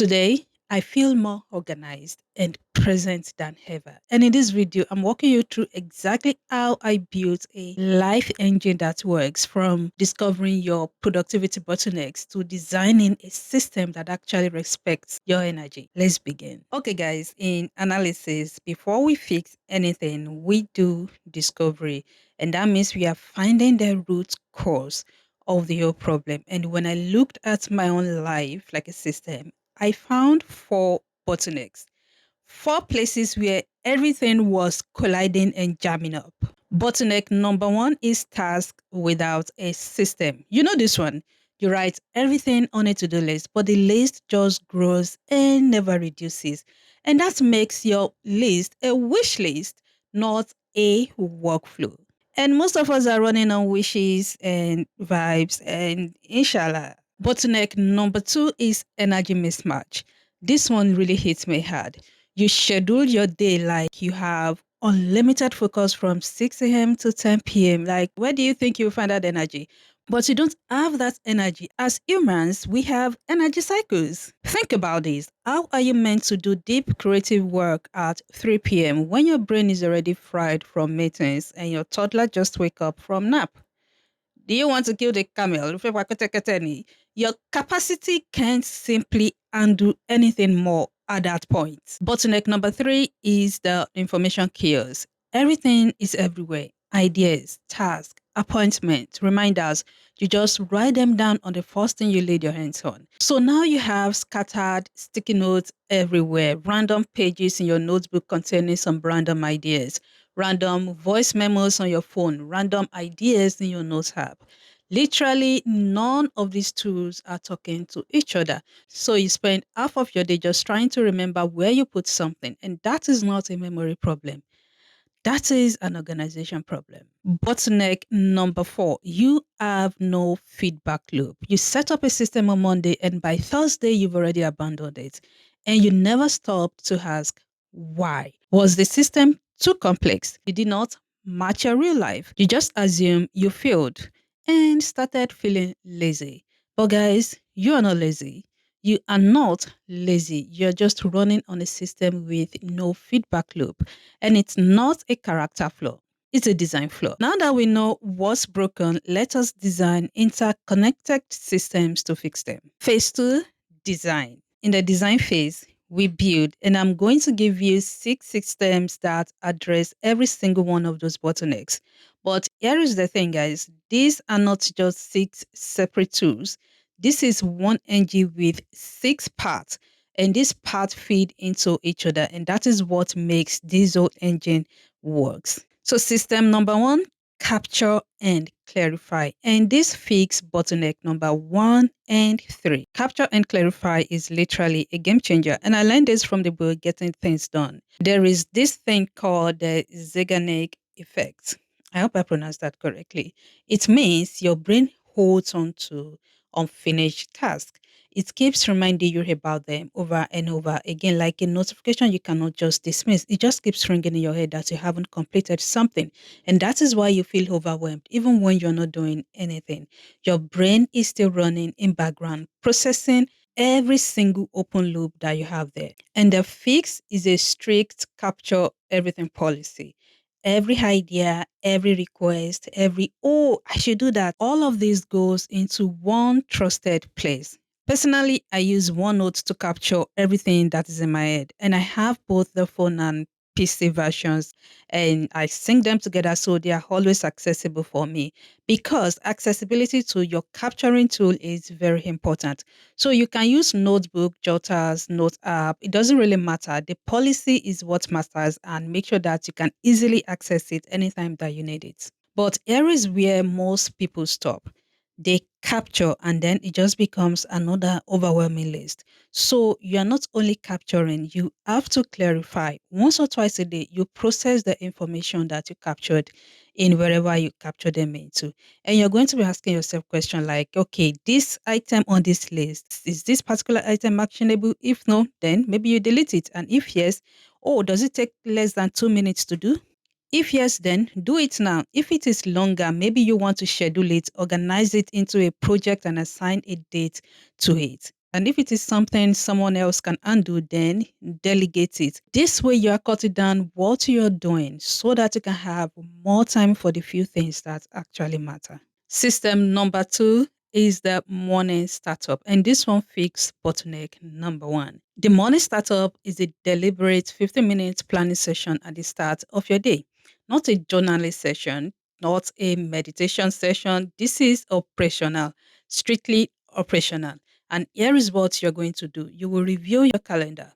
Today, I feel more organized and present than ever. And in this video, I'm walking you through exactly how I built a life engine that works, from discovering your productivity bottlenecks to designing a system that actually respects your energy. Let's begin. Okay, guys, in analysis, before we fix anything, we do discovery. And that means we are finding the root cause of the whole problem. And when I looked at my own life like a system, I found four bottlenecks, four places where everything was colliding and jamming up. Bottleneck number one is task without a system. You know this one. You write everything on a to do list, but the list just grows and never reduces. And that makes your list a wish list, not a workflow. And most of us are running on wishes and vibes and inshallah. Bottleneck number two is energy mismatch. This one really hits me hard. You schedule your day like you have unlimited focus from 6 a.m. to 10 p.m. Like, where do you think you'll find that energy? But you don't have that energy. As humans, we have energy cycles. Think about this. How are you meant to do deep creative work at 3 p.m. when your brain is already fried from meetings and your toddler just wake up from nap? Do you want to kill the camel? Your capacity can't simply undo anything more at that point. Bottleneck number three is the information chaos. Everything is everywhere. Ideas, tasks, appointments, reminders. You just write them down on the first thing you laid your hands on. So now you have scattered sticky notes everywhere, random pages in your notebook containing some random ideas, random voice memos on your phone, random ideas in your notes app. Literally, none of these tools are talking to each other. So you spend half of your day just trying to remember where you put something, and that is not a memory problem. That is an organization problem. Bottleneck number four, you have no feedback loop. You set up a system on Monday, and by Thursday, you've already abandoned it. And you never stop to ask why. Was the system too complex? Did it not match your real life? You just assume you failed and started feeling lazy. But guys, you are not lazy. You are not lazy. You're just running on a system with no feedback loop. And it's not a character flaw, it's a design flaw. Now that we know what's broken, let us design interconnected systems to fix them. Phase two, design. In the design phase, we build, and I'm going to give you 6 systems that address every single one of those bottlenecks. But here is the thing, guys, these are not just 6 separate tools. This is one engine with 6 parts, and these parts feed into each other, and that is what makes this whole engine works. So system number one, capture and clarify, and this fix bottleneck number one and three. Capture and clarify is literally a game changer, and I learned this from the book Getting Things Done. There is this thing called the Zeigarnik effect. I hope I pronounced that correctly. It means your brain holds on to unfinished tasks. It keeps reminding you about them over and over again, like a notification you cannot just dismiss. It just keeps ringing in your head that you haven't completed something. And that is why you feel overwhelmed, even when you're not doing anything. Your brain is still running in background, processing every single open loop that you have there. And the fix is a strict capture everything policy. Every idea, every request, every, oh, I should do that. All of this goes into one trusted place. Personally, I use OneNote to capture everything that is in my head, and I have both the phone and PC versions, and I sync them together so they are always accessible for me, because accessibility to your capturing tool is very important. So you can use notebook, jotters, note app. It doesn't really matter. The policy is what matters, and make sure that you can easily access it anytime that you need it. But here is where most people stop. They capture, and then it just becomes another overwhelming list. So you are not only capturing, you have to clarify. Once or twice a day, you process the information that you captured in wherever you capture them into. And you're going to be asking yourself questions like, okay, this item on this list, is this particular item actionable? If no, then maybe you delete it. And if yes, oh, does it take less than 2 minutes to do? If yes, then do it now. If it is longer, maybe you want to schedule it, organize it into a project and assign a date to it. And if it is something someone else can undo, then delegate it. This way, you are cutting down what you're doing so that you can have more time for the few things that actually matter. System number two is the morning startup. And this one fixes bottleneck number one. The morning startup is a deliberate 15-minute planning session at the start of your day, not a journaling session, not a meditation session. This is operational, strictly operational. And here is what you're going to do. You will review your calendar.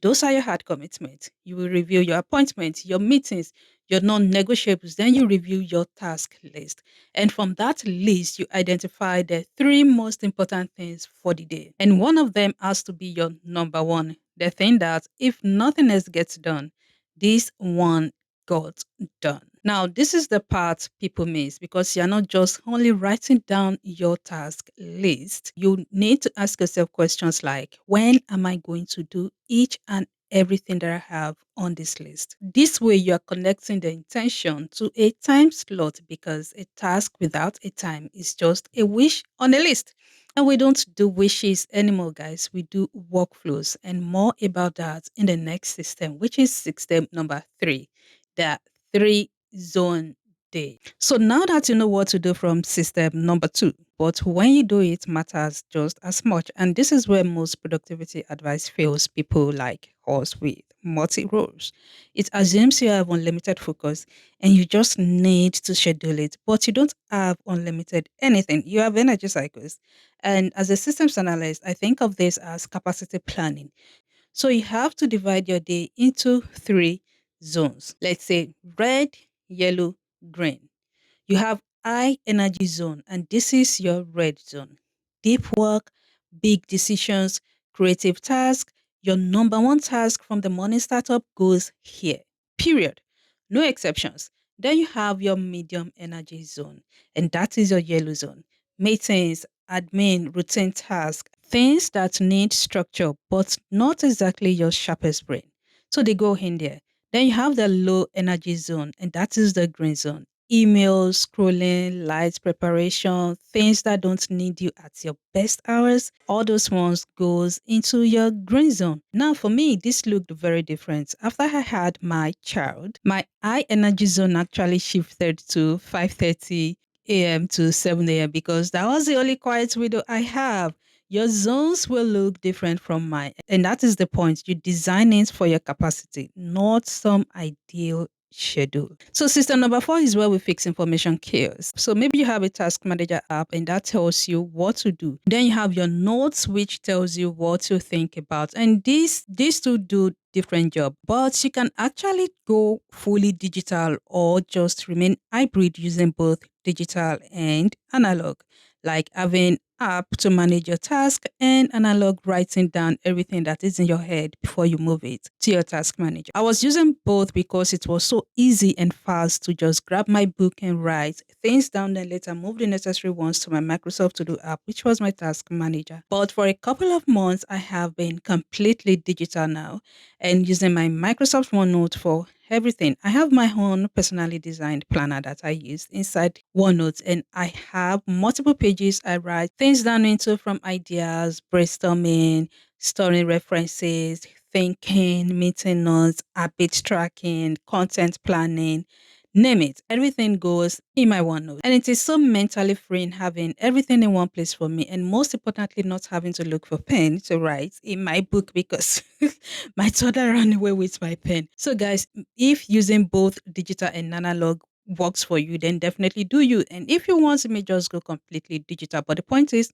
Those are your hard commitments. You will review your appointments, your meetings, your non negotiables. Then you review your task list. And from that list, you identify the three most important things for the day. And one of them has to be your number one. The thing that if nothing else gets done, this one got done. Now, this is the part people miss because you're not just only writing down your task list. You need to ask yourself questions like, when am I going to do each and everything that I have on this list? This way, you are connecting the intention to a time slot because a task without a time is just a wish on a list. And we don't do wishes anymore, guys. We do workflows, and more about that in the next system, which is system number three, the three zone day. So now that you know what to do from system number two, but when you do it matters just as much. And this is where most productivity advice fails people like us with multi roles. It assumes you have unlimited focus and you just need to schedule it, but you don't have unlimited anything. You have energy cycles. And as a systems analyst, I think of this as capacity planning. So you have to divide your day into three zones. Let's say red, yellow, green. You have high energy zone, and this is your red zone. Deep work, big decisions, creative task. Your number one task from the morning startup goes here. Period. No exceptions. Then you have your medium energy zone, and that is your yellow zone. Meetings, admin, routine tasks, things that need structure, but not exactly your sharpest brain. So they go in there. Then you have the low energy zone, and that is the green zone. Emails, scrolling, light preparation, things that don't need you at your best hours, all those ones goes into your green zone. Now for me, this looked very different. After I had my child, my high energy zone actually shifted to 5:30 a.m. to 7 a.m. because that was the only quiet window I have. Your zones will look different from mine. And that is the point. You design it for your capacity, not some ideal schedule. So system number four is where we fix information chaos. So maybe you have a task manager app and that tells you what to do. Then you have your notes, which tells you what to think about. And these two do different job, but you can actually go fully digital or just remain hybrid using both digital and analog, like having app to manage your task and analog writing down everything that is in your head before you move it to your task manager. I was using both because it was so easy and fast to just grab my book and write things down, then later move the necessary ones to my Microsoft To Do app, which was my task manager. But for a couple of months, I have been completely digital now and using my Microsoft OneNote for everything. I have my own personally designed planner that I use inside OneNote, and I have multiple pages I write things down into from ideas, brainstorming, storing references, thinking, meeting notes, habit tracking, content planning. Name it, everything goes in my OneNote. And it is so mentally freeing having everything in one place for me. And most importantly, not having to look for pen to write in my book because my toddler ran away with my pen. So, guys, if using both digital and analog works for you, then definitely do you. And if you want to may just go completely digital. But the point is,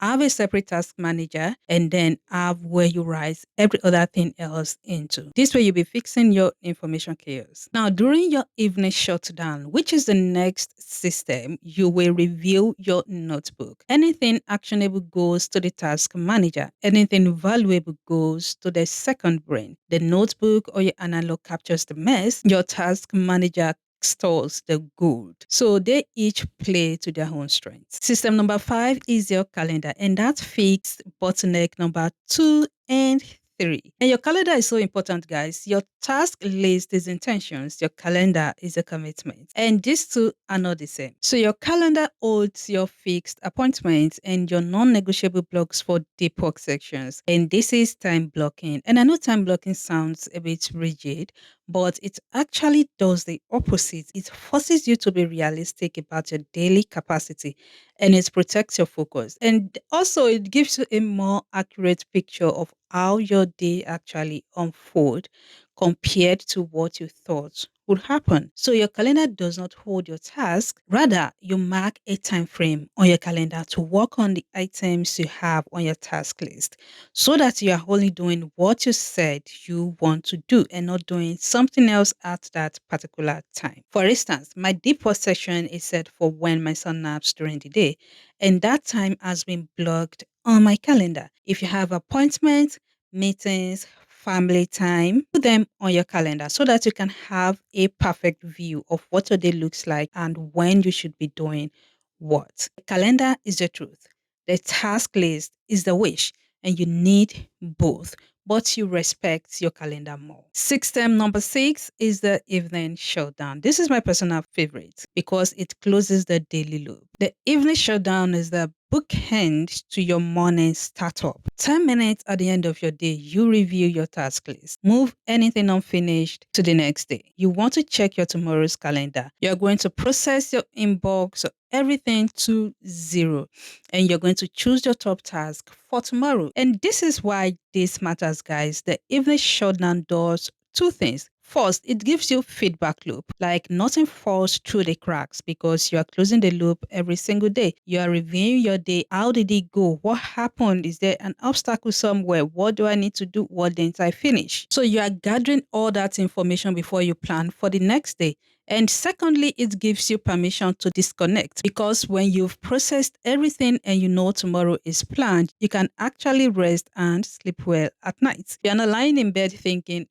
have a separate task manager and then have where you write every other thing else into. This way you'll be fixing your information chaos. Now, during your evening shutdown, which is the next system, you will review your notebook. Anything actionable goes to the task manager. Anything valuable goes to the second brain. The notebook or your analog captures the mess. Your task manager stores the good. So they each play to their own strengths. System number five is your calendar, and that fixed bottleneck number two and 3. And your calendar is so important, guys. Your task list is intentions, your calendar is a commitment. And these two are not the same. So your calendar holds your fixed appointments and your non-negotiable blocks for deep work sections. And this is time blocking. And I know time blocking sounds a bit rigid, but it actually does the opposite. It forces you to be realistic about your daily capacity and it protects your focus. And also, it gives you a more accurate picture of how your day actually unfold compared to what you thought would happen. So your calendar does not hold your task. Rather, you mark a time frame on your calendar to work on the items you have on your task list so that you are only doing what you said you want to do and not doing something else at that particular time. For instance, my deep work session is set for when my son naps during the day, and that time has been blocked on my calendar. If you have appointments, meetings, family time, put them on your calendar so that you can have a perfect view of what your day looks like and when you should be doing what. The calendar is the truth. The task list is the wish, and you need both, but you respect your calendar more. System number 6 is the evening shutdown. This is my personal favorite because it closes the daily loop. The evening shutdown is the bookend to your morning startup. 10 minutes at the end of your day, you review your task list. Move anything unfinished to the next day. You want to check your tomorrow's calendar. You're going to process your inbox, everything to zero, and you're going to choose your top task for tomorrow. And this is why this matters, guys. The evening shutdown does two things. First, it gives you feedback loop, like nothing falls through the cracks because you are closing the loop every single day. You are reviewing your day. How did it go? What happened? Is there an obstacle somewhere? What do I need to do? What didn't I finish? So you are gathering all that information before you plan for the next day. And secondly, it gives you permission to disconnect because when you've processed everything and you know tomorrow is planned, you can actually rest and sleep well at night. You're not lying in bed thinking,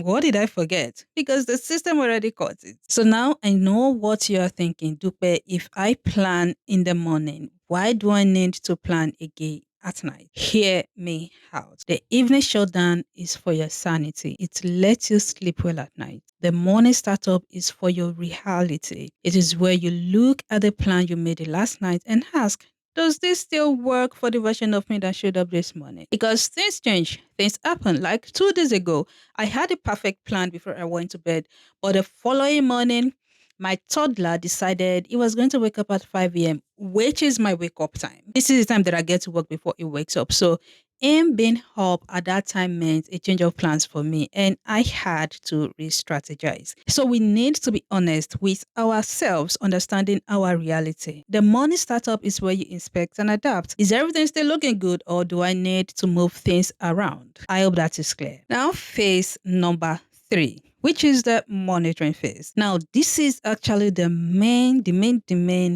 what did I forget? Because the system already caught it. So now I know what you're thinking, Dupe. If I plan in the morning, why do I need to plan again at night? Hear me out. The evening shutdown is for your sanity. It lets you sleep well at night. The morning startup is for your reality. It is where you look at the plan you made last night and ask, does this still work for the version of me that showed up this morning? Because things change, things happen. Like 2 days ago, I had a perfect plan before I went to bed, but the following morning, my toddler decided he was going to wake up at 5 a.m., which is my wake up time. This is the time that I get to work before he wakes up. So him being up at that time meant a change of plans for me, and I had to re-strategize. So we need to be honest with ourselves, understanding our reality. The morning startup is where you inspect and adapt. Is everything still looking good, or do I need to move things around? I hope that is clear. Now, phase number 3, which is the monitoring phase. Now, this is actually the main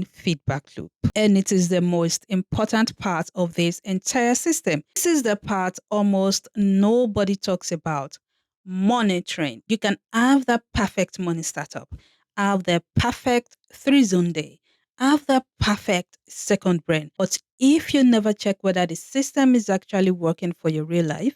feedback loop. And it is the most important part of this entire system. This is the part almost nobody talks about. Monitoring. You can have the perfect morning startup, have the perfect 3 zone day, have the perfect second brain. But if you never check whether the system is actually working for your real life,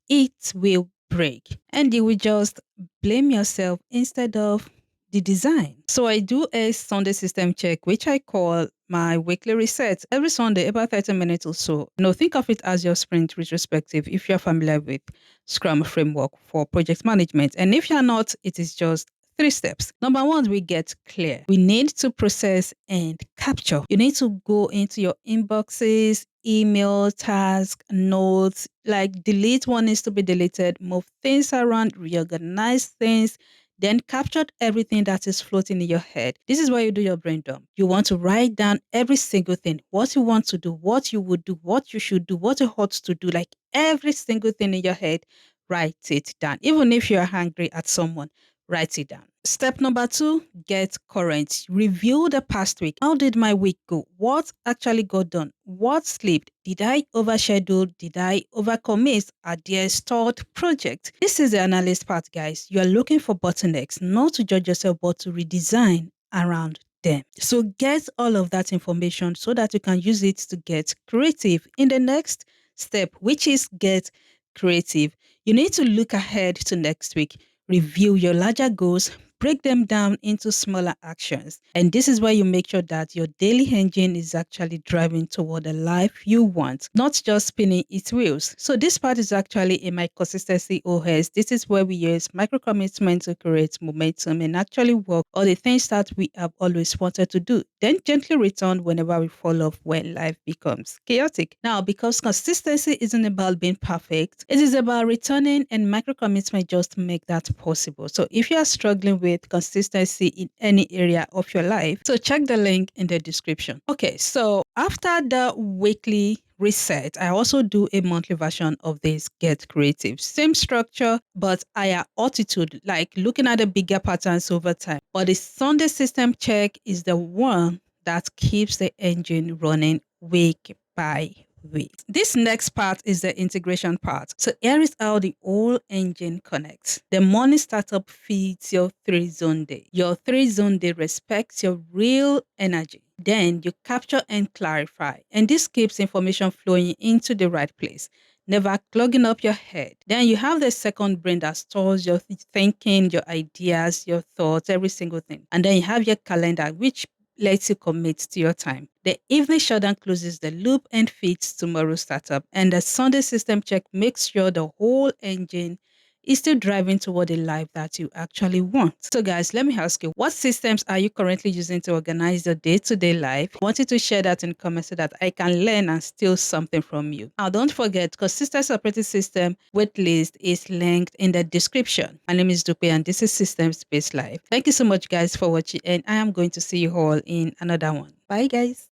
it will break and you will just blame yourself instead of the design. So I do a Sunday system check, which I call my weekly reset every Sunday, about 30 minutes or so. Think of it as your sprint retrospective if you're familiar with Scrum framework for project management. And if you're not, it is just 3 steps. Number 1, we get clear. We need to process and capture. You need to go into your inboxes, email, task, notes, like delete what needs to be deleted, move things around, reorganize things, then capture everything that is floating in your head. This is why you do your brain dump. You want to write down every single thing, what you want to do, what you would do, what you should do, what you ought to do, like every single thing in your head, write it down. Even if you are angry at someone, write it down. Step number 2, get current. Review the past week. How did my week go? What actually got done? What slipped? Did I overschedule? Did I overcommit? Are there stalled projects? This is the analyst part, guys. You are looking for bottlenecks, not to judge yourself, but to redesign around them. So get all of that information so that you can use it to get creative in the next step, which is get creative, you need to look ahead to next week, review your larger goals, break them down into smaller actions. And this is where you make sure that your daily engine is actually driving toward the life you want, not just spinning its wheels. So this part is actually in my consistency OS. This is where we use micro commitment to create momentum and actually work all the things that we have always wanted to do. Then gently return whenever we fall off when life becomes chaotic. Now, because consistency isn't about being perfect, it is about returning, and micro commitment just make that possible. So if you are struggling with consistency in any area of your life, so check the link in the description. Okay, so after the weekly reset, I also do a monthly version of this Get Creative. Same structure, but higher altitude, like looking at the bigger patterns over time. But the Sunday system check is the one that keeps the engine running week by week. This next part is the integration part. So here is how the whole engine connects. The morning startup feeds your 3 zone day. Your 3 zone day respects your real energy. Then you capture and clarify. And this keeps information flowing into the right place, never clogging up your head. Then you have the second brain that stores your thinking, your ideas, your thoughts, every single thing. And then you have your calendar, which lets you commit to your time. The evening shutdown closes the loop and feeds tomorrow's startup. And the Sunday system check makes sure the whole engine is still driving toward the life that you actually want. So guys, let me ask you, what systems are you currently using to organize your day-to-day life? I want you to share that in comments so that I can learn and steal something from you. Now, don't forget, Consistent Operating System waitlist is linked in the description. My name is Dupe and this is Systems Based Life. Thank you so much guys for watching, and I am going to see you all in another one. Bye guys.